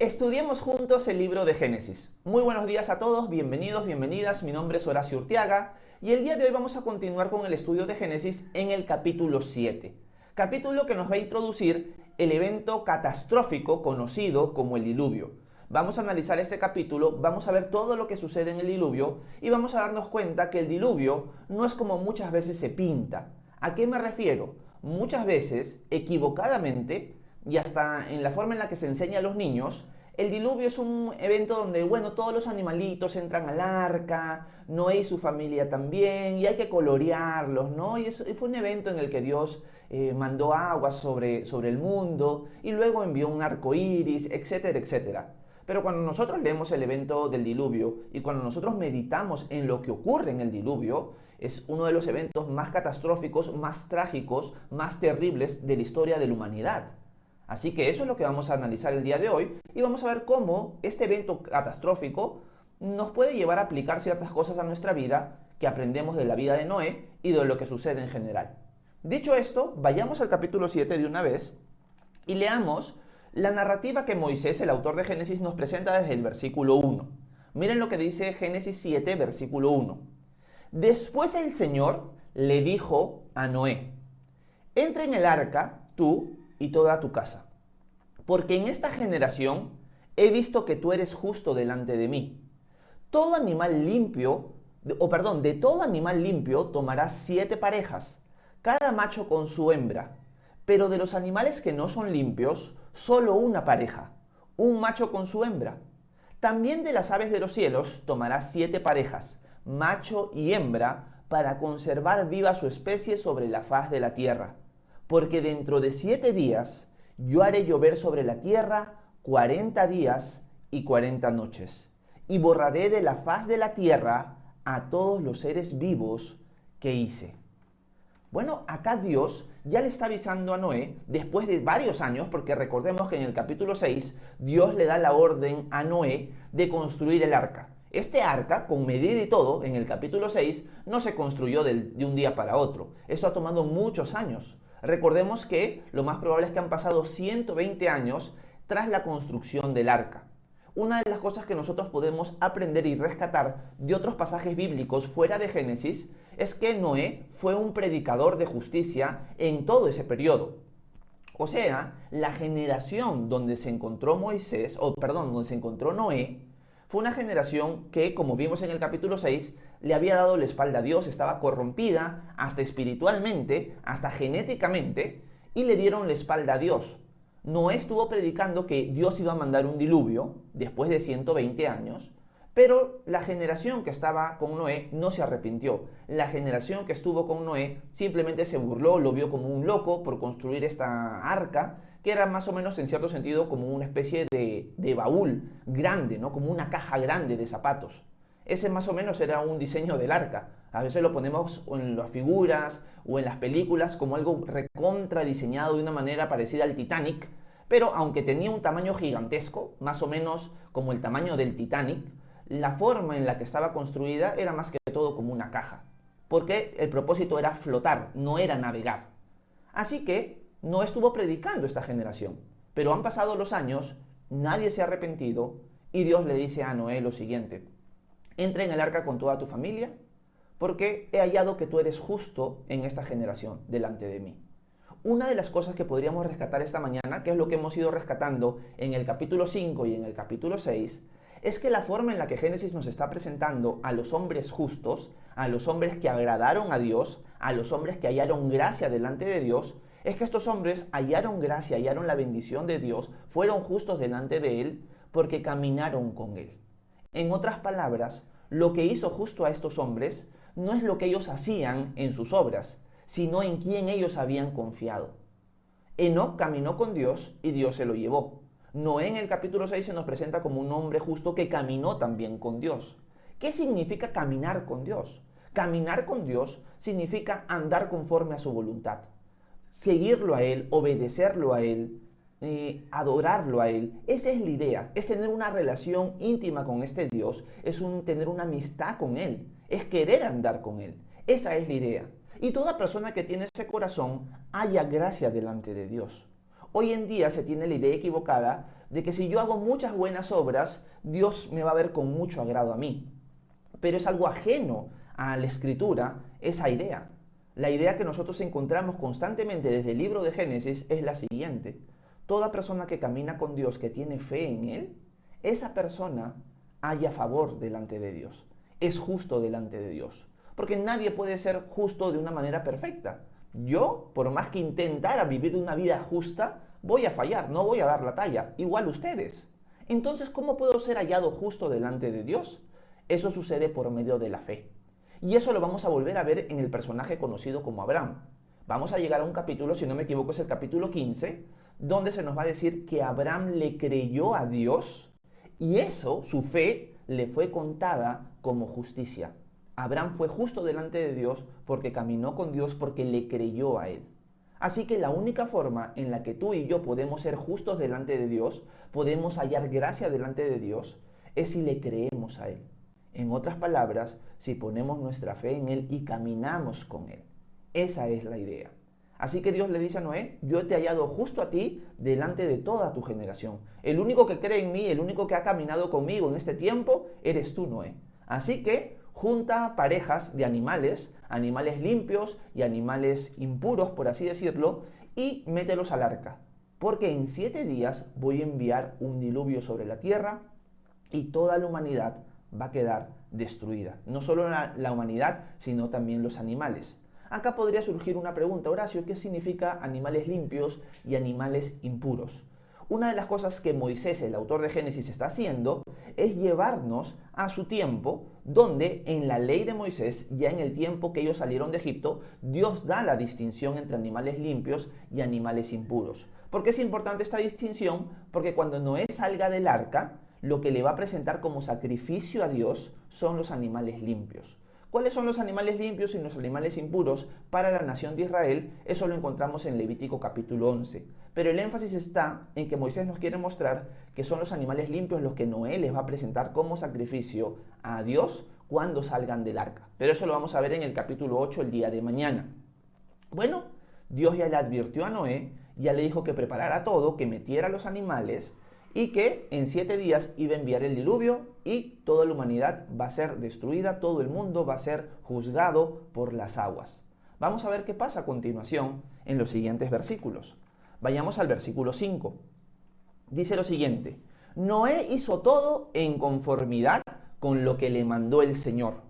Estudiemos juntos el libro de Génesis. Muy buenos días a todos, bienvenidos, bienvenidas. Mi nombre es Horacio Urtiaga y el día de hoy vamos a continuar con el estudio de Génesis en el capítulo 7. Capítulo que nos va a introducir el evento catastrófico conocido como el diluvio. Vamos a analizar este capítulo, vamos a ver todo lo que sucede en el diluvio y vamos a darnos cuenta que el diluvio no es como muchas veces se pinta. ¿A qué me refiero? Muchas veces, equivocadamente, y hasta en la forma en la que se enseña a los niños, el diluvio es un evento donde, todos los animalitos entran al arca, Noé y su familia también, y hay que colorearlos, ¿no? Y fue un evento en el que Dios mandó agua sobre el mundo, y luego envió un arco iris, etcétera, etcétera. Pero cuando nosotros leemos el evento del diluvio, y cuando nosotros meditamos en lo que ocurre en el diluvio, es uno de los eventos más catastróficos, más trágicos, más terribles de la historia de la humanidad. Así que eso es lo que vamos a analizar el día de hoy y vamos a ver cómo este evento catastrófico nos puede llevar a aplicar ciertas cosas a nuestra vida que aprendemos de la vida de Noé y de lo que sucede en general. Dicho esto, vayamos al capítulo 7 de una vez y leamos la narrativa que Moisés, el autor de Génesis, nos presenta desde el versículo 1. Miren lo que dice Génesis 7, versículo 1. Después el Señor le dijo a Noé: entra en el arca, tú y toda tu casa, porque en esta generación he visto que tú eres justo delante de mí. Todo animal limpio, de todo animal limpio tomarás 7 parejas, cada macho con su hembra, pero de los animales que no son limpios, solo una pareja, un macho con su hembra. También de las aves de los cielos tomarás 7 parejas, macho y hembra, para conservar viva su especie sobre la faz de la tierra. Porque dentro de 7 días yo haré llover sobre la tierra 40 días y 40 noches, y borraré de la faz de la tierra a todos los seres vivos que hice. Bueno, acá Dios ya le está avisando a Noé, después de varios años, porque recordemos que en el capítulo 6, Dios le da la orden a Noé de construir el arca. Este arca, con medida y todo, en el capítulo 6, no se construyó de un día para otro. Esto ha tomado muchos años. Recordemos que lo más probable es que han pasado 120 años tras la construcción del arca. Una de las cosas que nosotros podemos aprender y rescatar de otros pasajes bíblicos fuera de Génesis es que Noé fue un predicador de justicia en todo ese periodo. O sea, la generación donde se encontró donde se encontró Noé, fue una generación que, como vimos en el capítulo 6, le había dado la espalda a Dios, estaba corrompida hasta espiritualmente, hasta genéticamente, y le dieron la espalda a Dios. Noé estuvo predicando que Dios iba a mandar un diluvio después de 120 años, pero la generación que estaba con Noé no se arrepintió. La generación que estuvo con Noé simplemente se burló, lo vio como un loco por construir esta arca, que era más o menos en cierto sentido como una especie de baúl grande, ¿no? Como una caja grande de zapatos. Ese más o menos era un diseño del arca. A veces lo ponemos en las figuras o en las películas como algo recontra diseñado de una manera parecida al Titanic, pero aunque tenía un tamaño gigantesco, más o menos como el tamaño del Titanic, la forma en la que estaba construida era más que todo como una caja, porque el propósito era flotar, no era navegar. Así que no estuvo predicando esta generación, pero han pasado los años, nadie se ha arrepentido y Dios le dice a Noé lo siguiente: entra en el arca con toda tu familia, porque he hallado que tú eres justo en esta generación delante de mí. Una de las cosas que podríamos rescatar esta mañana, que es lo que hemos ido rescatando en el capítulo 5 y en el capítulo 6, es que la forma en la que Génesis nos está presentando a los hombres justos, a los hombres que agradaron a Dios, a los hombres que hallaron gracia delante de Dios, es que estos hombres hallaron gracia, hallaron la bendición de Dios, fueron justos delante de Él porque caminaron con Él. En otras palabras, lo que hizo justo a estos hombres no es lo que ellos hacían en sus obras, sino en quien ellos habían confiado. Enoc caminó con Dios y Dios se lo llevó. Noé en el capítulo 6 se nos presenta como un hombre justo que caminó también con Dios. ¿Qué significa caminar con Dios? Caminar con Dios significa andar conforme a su voluntad, seguirlo a Él, obedecerlo a Él, adorarlo a Él. Esa es la idea, es tener una relación íntima con este Dios, es tener una amistad con Él, es querer andar con Él. Esa es la idea. Y toda persona que tiene ese corazón halla gracia delante de Dios. Hoy en día se tiene la idea equivocada de que si yo hago muchas buenas obras, Dios me va a ver con mucho agrado a mí. Pero es algo ajeno a la Escritura esa idea. La idea que nosotros encontramos constantemente desde el libro de Génesis es la siguiente. Toda persona que camina con Dios, que tiene fe en Él, esa persona halla favor delante de Dios. Es justo delante de Dios. Porque nadie puede ser justo de una manera perfecta. Yo, por más que intentara vivir una vida justa, voy a fallar, no voy a dar la talla. Igual ustedes. Entonces, ¿cómo puedo ser hallado justo delante de Dios? Eso sucede por medio de la fe. Y eso lo vamos a volver a ver en el personaje conocido como Abraham. Vamos a llegar a un capítulo, si no me equivoco es el capítulo 15, donde se nos va a decir que Abraham le creyó a Dios y eso, su fe, le fue contada como justicia. Abraham fue justo delante de Dios porque caminó con Dios, porque le creyó a Él. Así que la única forma en la que tú y yo podemos ser justos delante de Dios, podemos hallar gracia delante de Dios, es si le creemos a Él. En otras palabras, si ponemos nuestra fe en Él y caminamos con Él. Esa es la idea. Así que Dios le dice a Noé, yo te he hallado justo a ti delante de toda tu generación. El único que cree en mí, el único que ha caminado conmigo en este tiempo, eres tú, Noé. Así que junta parejas de animales, animales limpios y animales impuros, por así decirlo, y mételos al arca. Porque en 7 días voy a enviar un diluvio sobre la tierra y toda la humanidad va a quedar destruida. No solo la humanidad, sino también los animales. Acá podría surgir una pregunta, Horacio, ¿qué significa animales limpios y animales impuros? Una de las cosas que Moisés, el autor de Génesis, está haciendo es llevarnos a su tiempo, donde en la ley de Moisés, ya en el tiempo que ellos salieron de Egipto, Dios da la distinción entre animales limpios y animales impuros. ¿Por qué es importante esta distinción? Porque cuando Noé salga del arca, lo que le va a presentar como sacrificio a Dios son los animales limpios. ¿Cuáles son los animales limpios y los animales impuros para la nación de Israel? Eso lo encontramos en Levítico capítulo 11. Pero el énfasis está en que Moisés nos quiere mostrar que son los animales limpios los que Noé les va a presentar como sacrificio a Dios cuando salgan del arca. Pero eso lo vamos a ver en el capítulo 8 el día de mañana. Bueno, Dios ya le advirtió a Noé, ya le dijo que preparara todo, que metiera los animales y que en 7 días iba a enviar el diluvio y toda la humanidad va a ser destruida, todo el mundo va a ser juzgado por las aguas. Vamos a ver qué pasa a continuación en los siguientes versículos. Vayamos al versículo 5. Dice lo siguiente: Noé hizo todo en conformidad con lo que le mandó el Señor.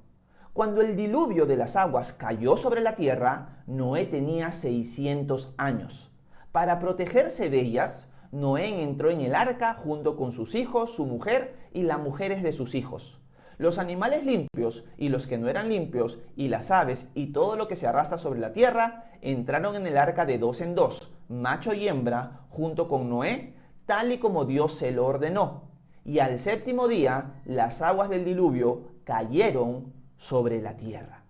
Cuando el diluvio de las aguas cayó sobre la tierra, Noé tenía 600 años. Para protegerse de ellas, Noé entró en el arca junto con sus hijos, su mujer y las mujeres de sus hijos. Los animales limpios y los que no eran limpios, y las aves y todo lo que se arrastra sobre la tierra, entraron en el arca de 2 en 2, macho y hembra, junto con Noé, tal y como Dios se lo ordenó. Y al 7º día, las aguas del diluvio cayeron sobre la tierra.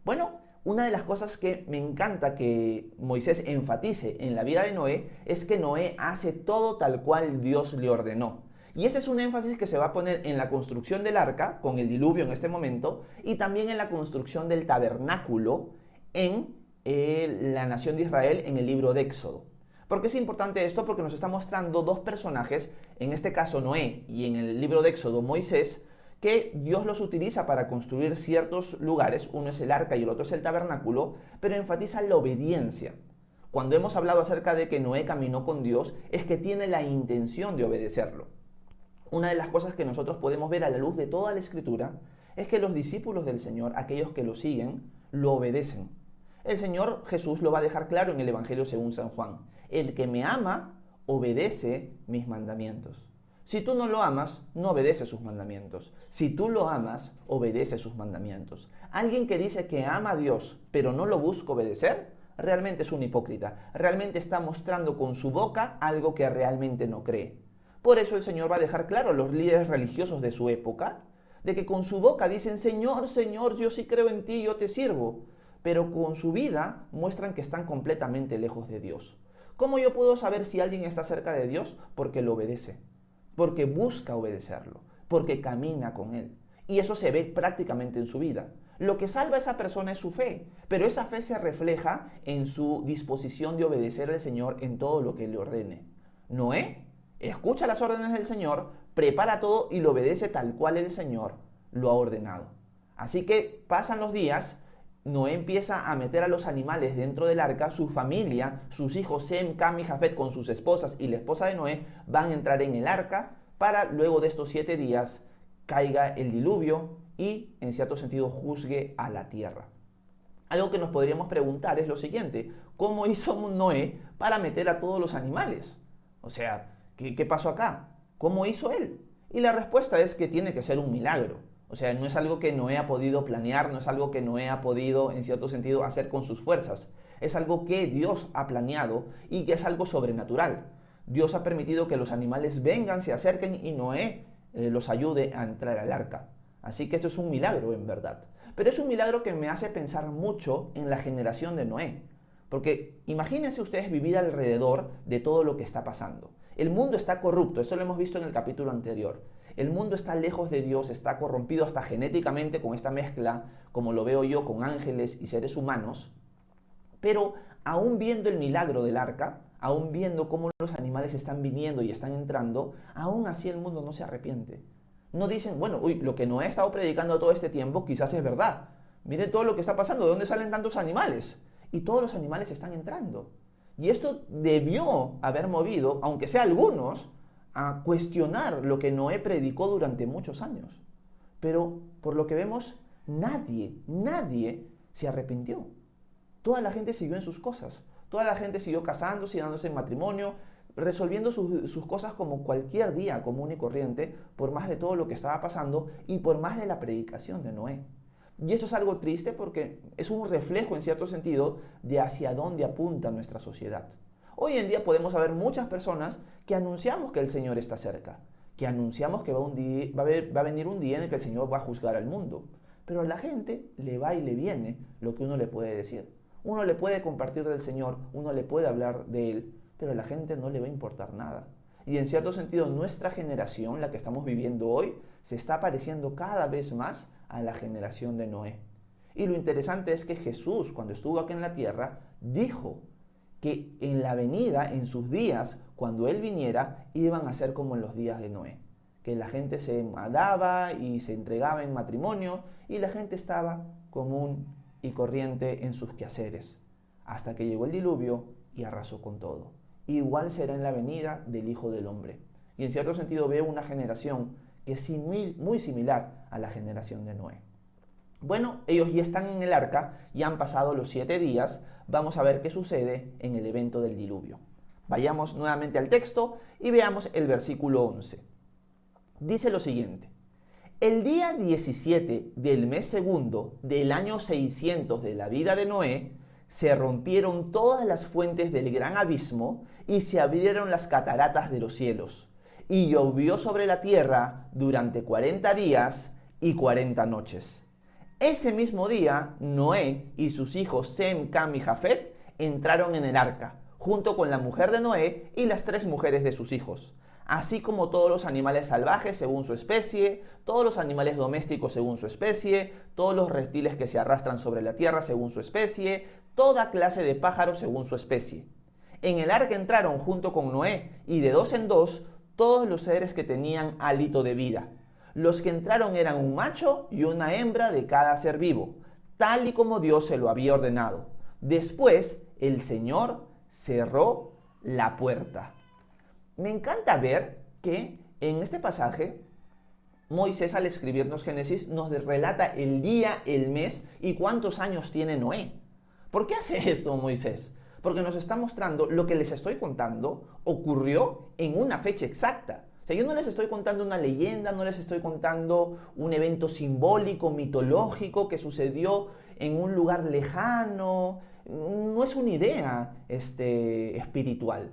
Bueno, una de las cosas que me encanta que Moisés enfatice en la vida de Noé es que Noé hace todo tal cual Dios le ordenó. Y ese es un énfasis que se va a poner en la construcción del arca, con el diluvio en este momento, y también en la construcción del tabernáculo en la nación de Israel en el libro de Éxodo. ¿Por qué es importante esto? Porque nos está mostrando dos personajes, en este caso Noé y en el libro de Éxodo Moisés, que Dios los utiliza para construir ciertos lugares, uno es el arca y el otro es el tabernáculo, pero enfatiza la obediencia. Cuando hemos hablado acerca de que Noé caminó con Dios, es que tiene la intención de obedecerlo. Una de las cosas que nosotros podemos ver a la luz de toda la Escritura es que los discípulos del Señor, aquellos que lo siguen, lo obedecen. El Señor Jesús lo va a dejar claro en el Evangelio según San Juan. El que me ama, obedece mis mandamientos. Si tú no lo amas, no obedeces sus mandamientos. Si tú lo amas, obedece sus mandamientos. Alguien que dice que ama a Dios, pero no lo busca obedecer, realmente es un hipócrita. Realmente está mostrando con su boca algo que realmente no cree. Por eso el Señor va a dejar claro a los líderes religiosos de su época, de que con su boca dicen, Señor, Señor, yo sí creo en ti, yo te sirvo. Pero con su vida muestran que están completamente lejos de Dios. ¿Cómo yo puedo saber si alguien está cerca de Dios? Porque lo obedece. Porque busca obedecerlo, porque camina con Él. Y eso se ve prácticamente en su vida. Lo que salva a esa persona es su fe, pero esa fe se refleja en su disposición de obedecer al Señor en todo lo que le ordene. Noé escucha las órdenes del Señor, prepara todo y lo obedece tal cual el Señor lo ha ordenado. Así que pasan los días, Noé empieza a meter a los animales dentro del arca, su familia, sus hijos Sem, Cam y Jafet con sus esposas y la esposa de Noé van a entrar en el arca para luego de estos 7 días caiga el diluvio y en cierto sentido juzgue a la tierra. Algo que nos podríamos preguntar es lo siguiente: ¿cómo hizo Noé para meter a todos los animales? O sea, ¿qué pasó acá? ¿Cómo hizo él? Y la respuesta es que tiene que ser un milagro. O sea, no es algo que Noé ha podido planear, no es algo que Noé ha podido, en cierto sentido, hacer con sus fuerzas. Es algo que Dios ha planeado y que es algo sobrenatural. Dios ha permitido que los animales vengan, se acerquen y Noé los ayude a entrar al arca. Así que esto es un milagro en verdad. Pero es un milagro que me hace pensar mucho en la generación de Noé. Porque imagínense ustedes vivir alrededor de todo lo que está pasando. El mundo está corrupto, esto lo hemos visto en el capítulo anterior. El mundo está lejos de Dios, está corrompido hasta genéticamente con esta mezcla, como lo veo yo, con ángeles y seres humanos. Pero aún viendo el milagro del arca, aún viendo cómo los animales están viniendo y están entrando, aún así el mundo no se arrepiente. No dicen, bueno, lo que Noé ha estado predicando todo este tiempo quizás es verdad. Miren todo lo que está pasando, ¿de dónde salen tantos animales? Y todos los animales están entrando. Y esto debió haber movido, aunque sea algunos, a cuestionar lo que Noé predicó durante muchos años. Pero por lo que vemos, nadie se arrepintió. Toda la gente siguió en sus cosas. Toda la gente siguió casándose y dándose en matrimonio, resolviendo sus cosas como cualquier día común y corriente, por más de todo lo que estaba pasando y por más de la predicación de Noé. Y esto es algo triste porque es un reflejo en cierto sentido de hacia dónde apunta nuestra sociedad. Hoy en día podemos ver muchas personas que anunciamos que el Señor está cerca, que anunciamos que va a venir un día en el que el Señor va a juzgar al mundo. Pero a la gente le va y le viene lo que uno le puede decir. Uno le puede compartir del Señor, uno le puede hablar de Él, pero a la gente no le va a importar nada. Y en cierto sentido nuestra generación, la que estamos viviendo hoy, se está pareciendo cada vez más a la generación de Noé. Y lo interesante es que Jesús, cuando estuvo aquí en la tierra, dijo que en la venida, en sus días, cuando Él viniera, iban a ser como en los días de Noé. Que la gente se daba y se entregaba en matrimonio y la gente estaba común y corriente en sus quehaceres, hasta que llegó el diluvio y arrasó con todo. Igual será en la venida del Hijo del Hombre. Y en cierto sentido veo una generación que es muy similar a la generación de Noé. Bueno, ellos ya están en el arca, ya han pasado los 7 días, vamos a ver qué sucede en el evento del diluvio. Vayamos nuevamente al texto y veamos el versículo 11. Dice lo siguiente: el día 17 del mes segundo del año 600 de la vida de Noé, se rompieron todas las fuentes del gran abismo y se abrieron las cataratas de los cielos. Y llovió sobre la tierra durante 40 días y 40 noches. Ese mismo día, Noé y sus hijos Sem, Cam y Jafet entraron en el arca, junto con la mujer de Noé y las 3 mujeres de sus hijos, así como todos los animales salvajes según su especie, todos los animales domésticos según su especie, todos los reptiles que se arrastran sobre la tierra según su especie, toda clase de pájaros según su especie. En el arca entraron junto con Noé y de 2 en 2 todos los seres que tenían hálito de vida. Los que entraron eran un macho y una hembra de cada ser vivo, tal y como Dios se lo había ordenado. Después el Señor cerró la puerta. Me encanta ver que en este pasaje Moisés, al escribirnos Génesis, nos relata el día, el mes y cuántos años tiene Noé. ¿Por qué hace eso Moisés? Porque nos está mostrando lo que les estoy contando ocurrió en una fecha exacta. O sea, yo no les estoy contando una leyenda, no les estoy contando un evento simbólico, mitológico que sucedió en un lugar lejano. No es una idea espiritual.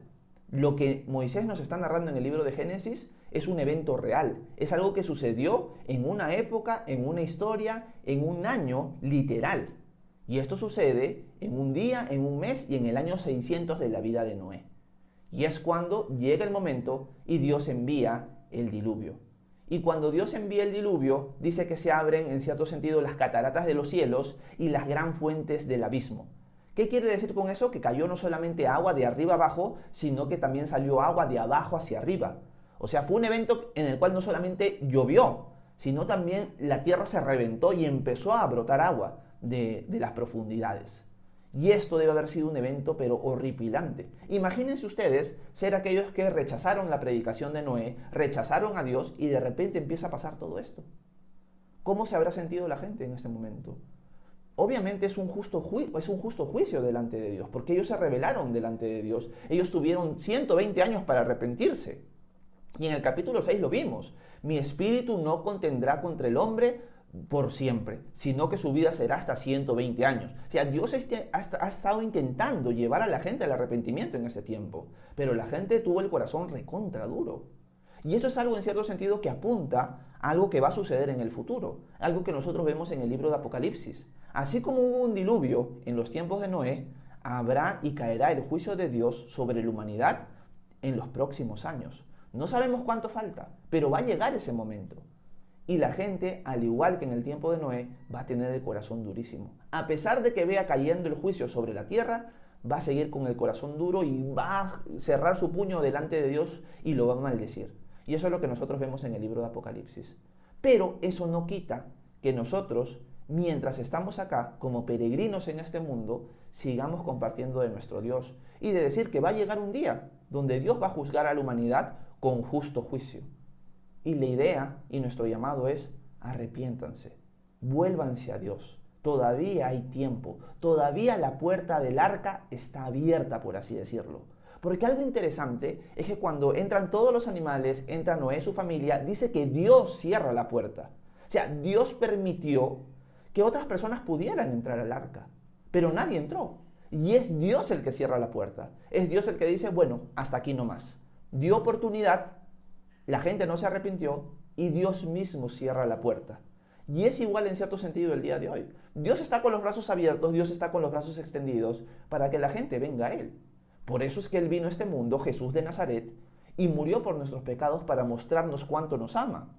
Lo que Moisés nos está narrando en el libro de Génesis es un evento real. Es algo que sucedió en una época, en una historia, en un año literal. Y esto sucede en un día, en un mes y en el año 600 de la vida de Noé. Y es cuando llega el momento y Dios envía el diluvio. Y cuando Dios envía el diluvio, dice que se abren en cierto sentido las cataratas de los cielos y las gran fuentes del abismo. ¿Qué quiere decir con eso? Que cayó no solamente agua de arriba abajo, sino que también salió agua de abajo hacia arriba. O sea, fue un evento en el cual no solamente llovió, sino también la tierra se reventó y empezó a brotar agua de las profundidades. Y esto debe haber sido un evento pero horripilante. Imagínense ustedes ser aquellos que rechazaron la predicación de Noé, rechazaron a Dios y de repente empieza a pasar todo esto. ¿Cómo se habrá sentido la gente en este momento? Obviamente es un justo juicio delante de Dios, porque ellos se rebelaron delante de Dios. Ellos tuvieron 120 años para arrepentirse. Y en el capítulo 6 lo vimos. Mi espíritu no contendrá contra el hombre por siempre, sino que su vida será hasta 120 años. O sea, Dios ha estado intentando llevar a la gente al arrepentimiento en ese tiempo, pero la gente tuvo el corazón recontra duro. Y esto es algo en cierto sentido que apunta a algo que va a suceder en el futuro, algo que nosotros vemos en el libro de Apocalipsis. Así como hubo un diluvio en los tiempos de Noé, habrá y caerá el juicio de Dios sobre la humanidad en los próximos años. No sabemos cuánto falta, pero va a llegar ese momento. Y la gente, al igual que en el tiempo de Noé, va a tener el corazón durísimo. A pesar de que vea cayendo el juicio sobre la tierra, va a seguir con el corazón duro y va a cerrar su puño delante de Dios y lo va a maldecir. Y eso es lo que nosotros vemos en el libro de Apocalipsis. Pero eso no quita que nosotros, mientras estamos acá, como peregrinos en este mundo, sigamos compartiendo de nuestro Dios. Y de decir que va a llegar un día donde Dios va a juzgar a la humanidad con justo juicio. Y la idea y nuestro llamado es: arrepiéntanse, vuélvanse a Dios. Todavía hay tiempo, todavía la puerta del arca está abierta, por así decirlo. Porque algo interesante es que cuando entran todos los animales, entra Noé y su familia, dice que Dios cierra la puerta. O sea, Dios permitió que otras personas pudieran entrar al arca, pero nadie entró. Y es Dios el que cierra la puerta. Es Dios el que dice, bueno, hasta aquí nomás. Dio oportunidad, la gente no se arrepintió y Dios mismo cierra la puerta. Y es igual en cierto sentido el día de hoy. Dios está con los brazos abiertos, Dios está con los brazos extendidos para que la gente venga a Él. Por eso es que Él vino a este mundo, Jesús de Nazaret, y murió por nuestros pecados para mostrarnos cuánto nos ama.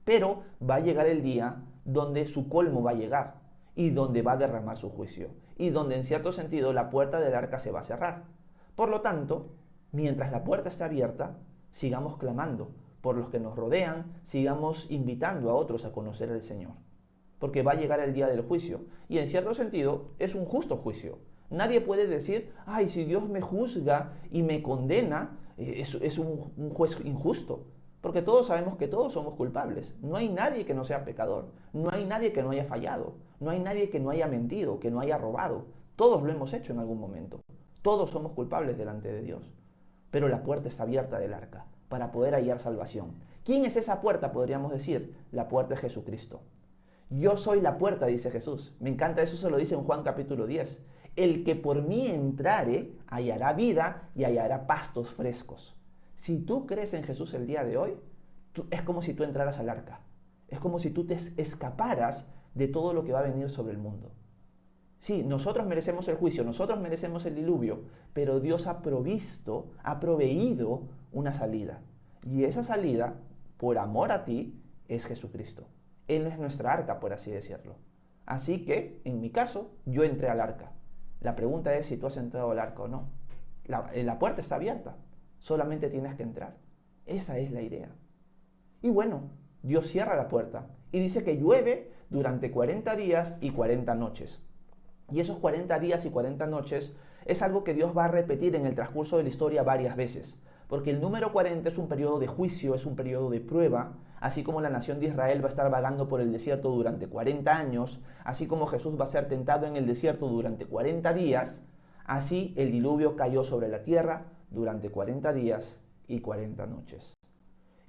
Pero va a llegar el día donde su colmo va a llegar y donde va a derramar su juicio y donde en cierto sentido la puerta del arca se va a cerrar. Por lo tanto, mientras la puerta está abierta, sigamos clamando por los que nos rodean, sigamos invitando a otros a conocer al Señor. Porque va a llegar el día del juicio y en cierto sentido es un justo juicio. Nadie puede decir, ay, si Dios me juzga y me condena, es un juez injusto. Porque todos sabemos que todos somos culpables. No hay nadie que no sea pecador. No hay nadie que no haya fallado. No hay nadie que no haya mentido, que no haya robado. Todos lo hemos hecho en algún momento. Todos somos culpables delante de Dios. Pero la puerta está abierta del arca para poder hallar salvación. ¿Quién es esa puerta? Podríamos decir, la puerta es Jesucristo. Yo soy la puerta, dice Jesús. Me encanta eso, se lo dice en Juan capítulo 10. El que por mí entrare, hallará vida y hallará pastos frescos. Si tú crees en Jesús el día de hoy, es como si tú entraras al arca. Es como si tú te escaparas de todo lo que va a venir sobre el mundo. Sí, nosotros merecemos el juicio, nosotros merecemos el diluvio, pero Dios ha proveído una salida. Y esa salida, por amor a ti, es Jesucristo. Él es nuestra arca, por así decirlo. Así que, en mi caso, yo entré al arca. La pregunta es si tú has entrado al arca o no. La puerta está abierta. Solamente tienes que entrar. Esa es la idea. Y bueno, Dios cierra la puerta y dice que llueve durante 40 días y 40 noches. Y esos 40 días y 40 noches es algo que Dios va a repetir en el transcurso de la historia varias veces. Porque el número 40 es un periodo de juicio, es un periodo de prueba, así como la nación de Israel va a estar vagando por el desierto durante 40 años, así como Jesús va a ser tentado en el desierto durante 40 días, así el diluvio cayó sobre la tierra durante 40 días y 40 noches.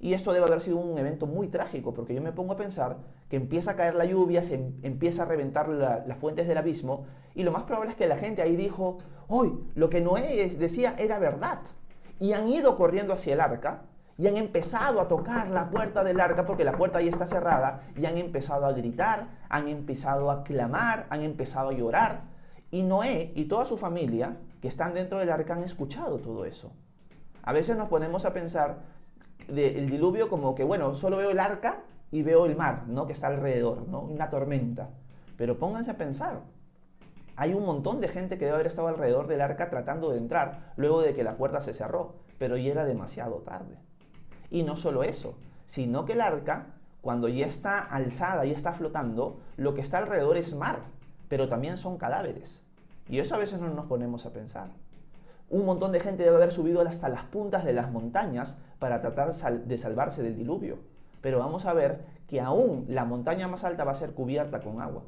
Y esto debe haber sido un evento muy trágico, porque yo me pongo a pensar que empieza a caer la lluvia, se empieza a reventar las fuentes del abismo, y lo más probable es que la gente ahí dijo, ¡hoy! Lo que Noé decía era verdad. Y han ido corriendo hacia el arca, y han empezado a tocar la puerta del arca, porque la puerta ahí está cerrada, y han empezado a gritar, han empezado a clamar, han empezado a llorar. Y Noé y toda su familia, que están dentro del arca, han escuchado todo eso. A veces nos ponemos a pensar, del diluvio como que, bueno, solo veo el arca y veo el mar, ¿no? Que está alrededor, ¿no? Una tormenta. Pero pónganse a pensar, hay un montón de gente que debe haber estado alrededor del arca tratando de entrar, luego de que la puerta se cerró, pero ya era demasiado tarde. Y no solo eso, sino que el arca, cuando ya está alzada, ya está flotando, lo que está alrededor es mar, pero también son cadáveres. Y eso a veces no nos ponemos a pensar. Un montón de gente debe haber subido hasta las puntas de las montañas para tratar de salvarse del diluvio. Pero vamos a ver que aún la montaña más alta va a ser cubierta con agua.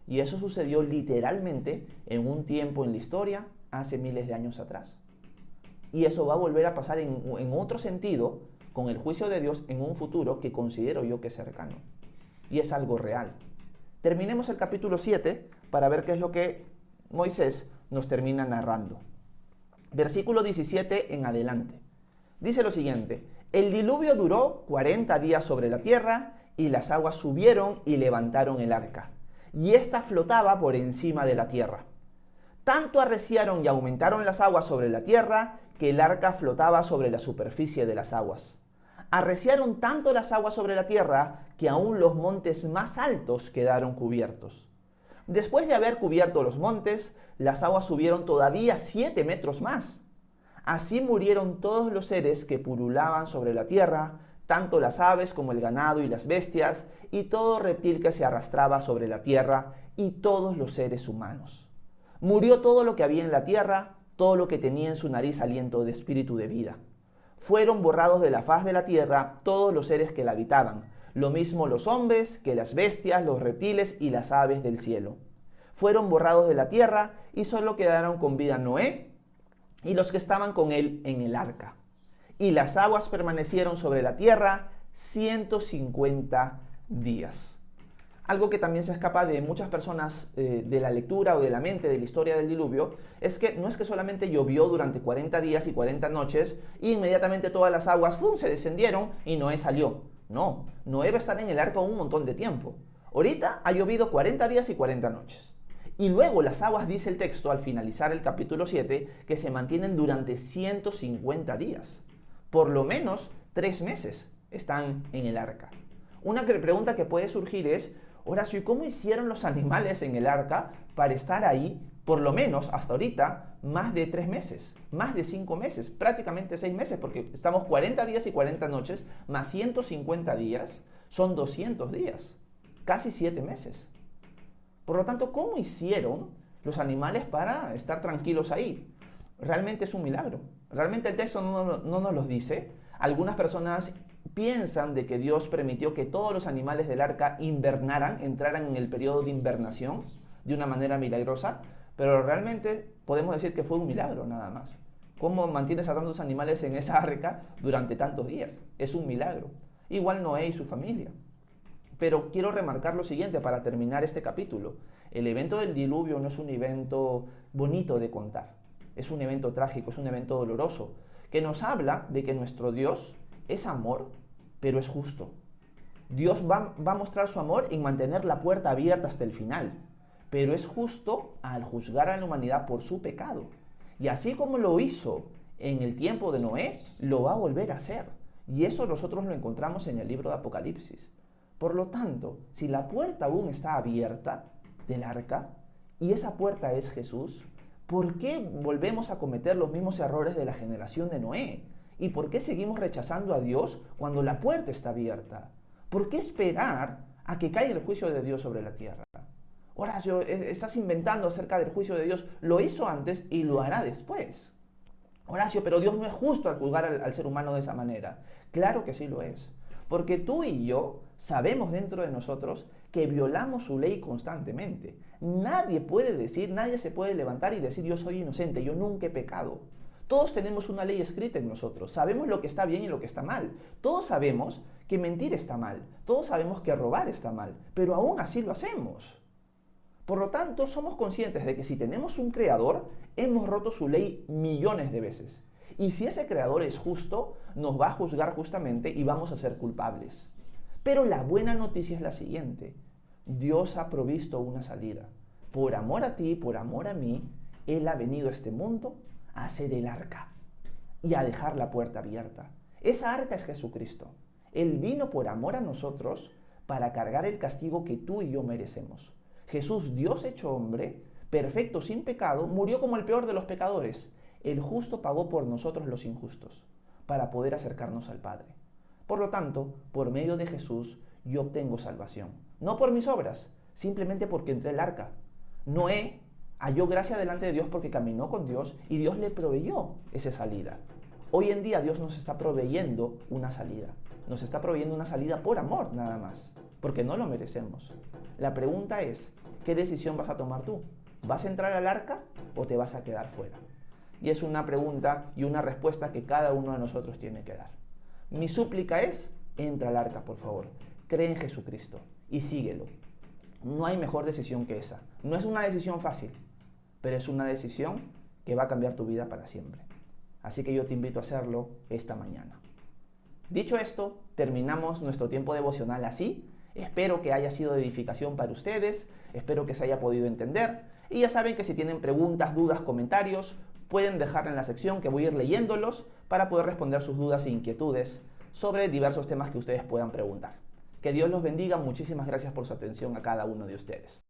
Y eso sucedió literalmente en un tiempo en la historia, hace miles de años atrás. Y eso va a volver a pasar en otro sentido, con el juicio de Dios en un futuro que considero yo que es cercano. Y es algo real. Terminemos el capítulo 7 para ver qué es lo que Moisés nos termina narrando. Versículo 17 en adelante. Dice lo siguiente: el diluvio duró 40 días sobre la tierra, y las aguas subieron y levantaron el arca, y ésta flotaba por encima de la tierra. Tanto arreciaron y aumentaron las aguas sobre la tierra, que el arca flotaba sobre la superficie de las aguas. Arreciaron tanto las aguas sobre la tierra, que aún los montes más altos quedaron cubiertos. Después de haber cubierto los montes, las aguas subieron todavía 7 metros más. Así murieron todos los seres que pululaban sobre la tierra, tanto las aves como el ganado y las bestias, y todo reptil que se arrastraba sobre la tierra, y todos los seres humanos. Murió todo lo que había en la tierra, todo lo que tenía en su nariz aliento de espíritu de vida. Fueron borrados de la faz de la tierra todos los seres que la habitaban, lo mismo los hombres que las bestias, los reptiles y las aves del cielo. Fueron borrados de la tierra y solo quedaron con vida Noé y los que estaban con él en el arca. Y las aguas permanecieron sobre la tierra 150 días. Algo que también se escapa de muchas personas de la lectura o de la mente de la historia del diluvio es que no es que solamente llovió durante 40 días y 40 noches y inmediatamente todas las aguas se descendieron y Noé salió. No, Noé va a estar en el arca un montón de tiempo. Ahorita ha llovido 40 días y 40 noches. Y luego las aguas, dice el texto al finalizar el capítulo 7, que se mantienen durante 150 días. Por lo menos 3 meses están en el arca. Una pregunta que puede surgir es: Horacio, ¿y cómo hicieron los animales en el arca para estar ahí, por lo menos hasta ahorita, más de 3 meses, más de 5 meses, prácticamente 6 meses? Porque estamos 40 días y 40 noches, más 150 días, son 200 días, casi 7 meses. Por lo tanto, ¿cómo hicieron los animales para estar tranquilos ahí? Realmente es un milagro. Realmente el texto no nos lo dice. Algunas personas piensan de que Dios permitió que todos los animales del arca entraran en el periodo de invernación de una manera milagrosa, pero realmente podemos decir que fue un milagro nada más. ¿Cómo mantienes a tantos animales en esa arca durante tantos días? Es un milagro. Igual Noé y su familia. Pero quiero remarcar lo siguiente para terminar este capítulo. El evento del diluvio no es un evento bonito de contar. Es un evento trágico, es un evento doloroso, que nos habla de que nuestro Dios es amor, pero es justo. Dios va a mostrar su amor en mantener la puerta abierta hasta el final, pero es justo al juzgar a la humanidad por su pecado. Y así como lo hizo en el tiempo de Noé, lo va a volver a hacer. Y eso nosotros lo encontramos en el libro de Apocalipsis. Por lo tanto, si la puerta aún está abierta del arca, y esa puerta es Jesús, ¿por qué volvemos a cometer los mismos errores de la generación de Noé? ¿Y por qué seguimos rechazando a Dios cuando la puerta está abierta? ¿Por qué esperar a que caiga el juicio de Dios sobre la tierra? Horacio, estás inventando acerca del juicio de Dios. Lo hizo antes y lo hará después. Horacio, pero Dios no es justo al juzgar al ser humano de esa manera. Claro que sí lo es. Porque tú y yo sabemos dentro de nosotros que violamos su ley constantemente. Nadie se puede levantar y decir: yo soy inocente, yo nunca he pecado. Todos tenemos una ley escrita en nosotros. Sabemos lo que está bien y lo que está mal. Todos sabemos que mentir está mal. Todos sabemos que robar está mal. Pero aún así lo hacemos. Por lo tanto, somos conscientes de que si tenemos un creador, hemos roto su ley millones de veces. Y si ese creador es justo, nos va a juzgar justamente y vamos a ser culpables. Pero la buena noticia es la siguiente: Dios ha provisto una salida. Por amor a ti, por amor a mí, Él ha venido a este mundo a hacer el arca y a dejar la puerta abierta. Esa arca es Jesucristo. Él vino por amor a nosotros para cargar el castigo que tú y yo merecemos. Jesús, Dios hecho hombre, perfecto, sin pecado, murió como el peor de los pecadores. El justo pagó por nosotros los injustos, para poder acercarnos al Padre. Por lo tanto, por medio de Jesús, yo obtengo salvación. No por mis obras, simplemente porque entré al arca. Noé halló gracia delante de Dios porque caminó con Dios y Dios le proveyó esa salida. Hoy en día Dios nos está proveyendo una salida. Nos está proveyendo una salida por amor nada más, porque no lo merecemos. La pregunta es, ¿qué decisión vas a tomar tú? ¿Vas a entrar al arca o te vas a quedar fuera? Y es una pregunta y una respuesta que cada uno de nosotros tiene que dar. Mi súplica es, entra al arca, por favor. Cree en Jesucristo y síguelo. No hay mejor decisión que esa. No es una decisión fácil, pero es una decisión que va a cambiar tu vida para siempre. Así que yo te invito a hacerlo esta mañana. Dicho esto, terminamos nuestro tiempo devocional así. Espero que haya sido de edificación para ustedes, espero que se haya podido entender. Y ya saben que si tienen preguntas, dudas, comentarios, pueden dejarla en la sección que voy a ir leyéndolos para poder responder sus dudas e inquietudes sobre diversos temas que ustedes puedan preguntar. Que Dios los bendiga, muchísimas gracias por su atención a cada uno de ustedes.